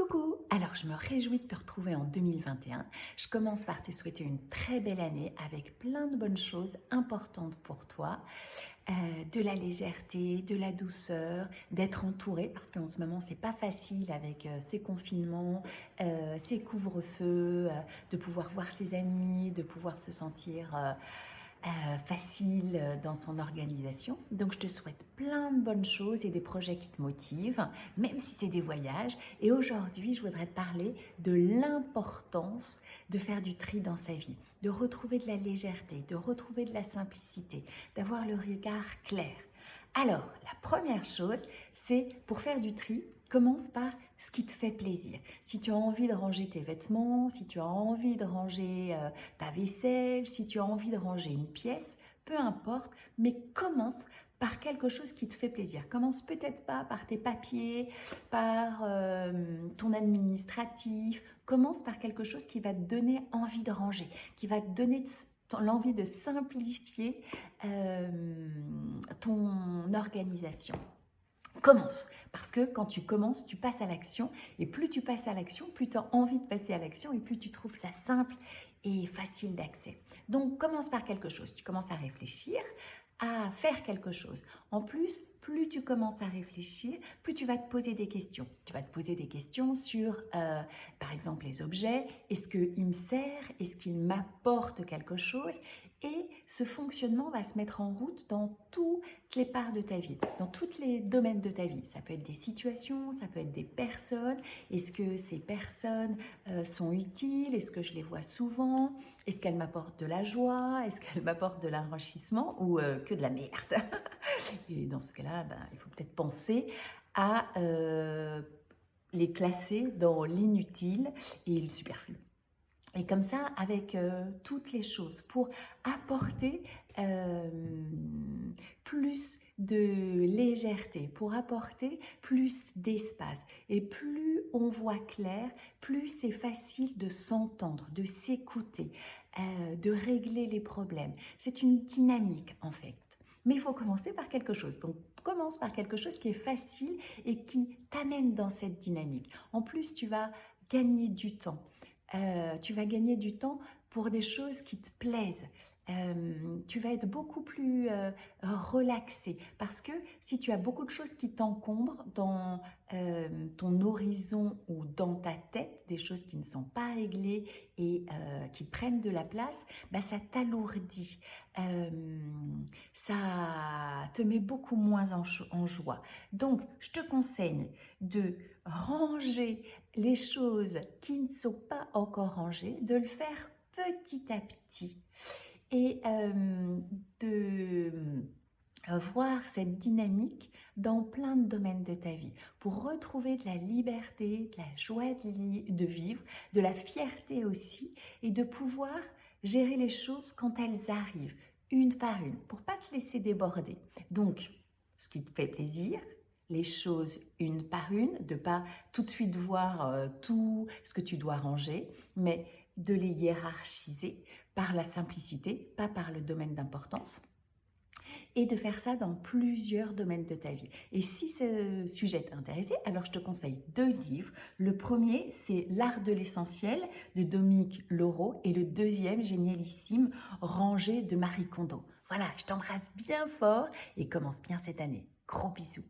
Coucou! Alors, je me réjouis de te retrouver en 2021. Je commence par te souhaiter une très belle année avec plein de bonnes choses importantes pour toi. De la légèreté, de la douceur, d'être entouré parce qu'en ce moment, c'est pas facile avec ces confinements, ces couvre-feux, de pouvoir voir ses amis, de pouvoir se sentir facile dans son organisation. Donc je te souhaite plein de bonnes choses et des projets qui te motivent, même si c'est des voyages. Et aujourd'hui, je voudrais te parler de l'importance de faire du tri dans sa vie, de retrouver de la légèreté, de retrouver de la simplicité, d'avoir le regard clair. Alors, la première chose, c'est pour faire du tri, commence par ce qui te fait plaisir. Si tu as envie de ranger tes vêtements, si tu as envie de ranger ta vaisselle, si tu as envie de ranger une pièce, peu importe, mais commence par quelque chose qui te fait plaisir. Commence peut-être pas par tes papiers, par ton administratif. Commence par quelque chose qui va te donner envie de ranger, qui va te donner l'envie de simplifier ton organisation. Commence, parce que quand tu commences, tu passes à l'action, et plus tu passes à l'action, plus tu as envie de passer à l'action, et plus tu trouves ça simple et facile d'accès. Donc commence par quelque chose, tu commences à réfléchir, à faire quelque chose. En plus, plus tu commences à réfléchir, plus tu vas te poser des questions. Tu vas te poser des questions sur, par exemple, les objets. Est-ce qu'il me sert? Est-ce qu'il m'apporte quelque chose? Et ce fonctionnement va se mettre en route dans toutes les parts de ta vie, dans tous les domaines de ta vie. Ça peut être des situations, ça peut être des personnes. Est-ce que ces personnes sont utiles? Est-ce que je les vois souvent? Est-ce qu'elles m'apportent de la joie? Est-ce qu'elles m'apportent de l'enrichissement ou que de la merde? Et dans ce cas-là, il faut peut-être penser à les classer dans l'inutile et le superflu. Et comme ça, avec toutes les choses, pour apporter plus de légèreté, pour apporter plus d'espace. Et plus on voit clair, plus c'est facile de s'entendre, de s'écouter, de régler les problèmes. C'est une dynamique en fait. Mais il faut commencer par quelque chose. Donc, commence par quelque chose qui est facile et qui t'amène dans cette dynamique. En plus, tu vas gagner du temps. Tu vas gagner du temps pour des choses qui te plaisent. Tu vas être beaucoup plus relaxé parce que si tu as beaucoup de choses qui t'encombrent dans ton horizon ou dans ta tête, des choses qui ne sont pas réglées et qui prennent de la place, ça t'alourdit, ça te met beaucoup moins en joie. Donc, je te conseille de ranger les choses qui ne sont pas encore rangées, de le faire petit à petit et de voir cette dynamique dans plein de domaines de ta vie pour retrouver de la liberté, de la joie de vivre, de la fierté aussi et de pouvoir gérer les choses quand elles arrivent, une par une, pour pas te laisser déborder. Donc, ce qui te fait plaisir, les choses une par une, de pas tout de suite voir tout ce que tu dois ranger, mais de les hiérarchiser par la simplicité, pas par le domaine d'importance, et de faire ça dans plusieurs domaines de ta vie. Et si ce sujet t'intéresse, alors je te conseille 2 livres. Le premier, c'est L'art de l'essentiel de Dominique Leroux et le deuxième, génialissime, Ranger de Marie Kondo. Voilà, je t'embrasse bien fort et commence bien cette année. Gros bisous.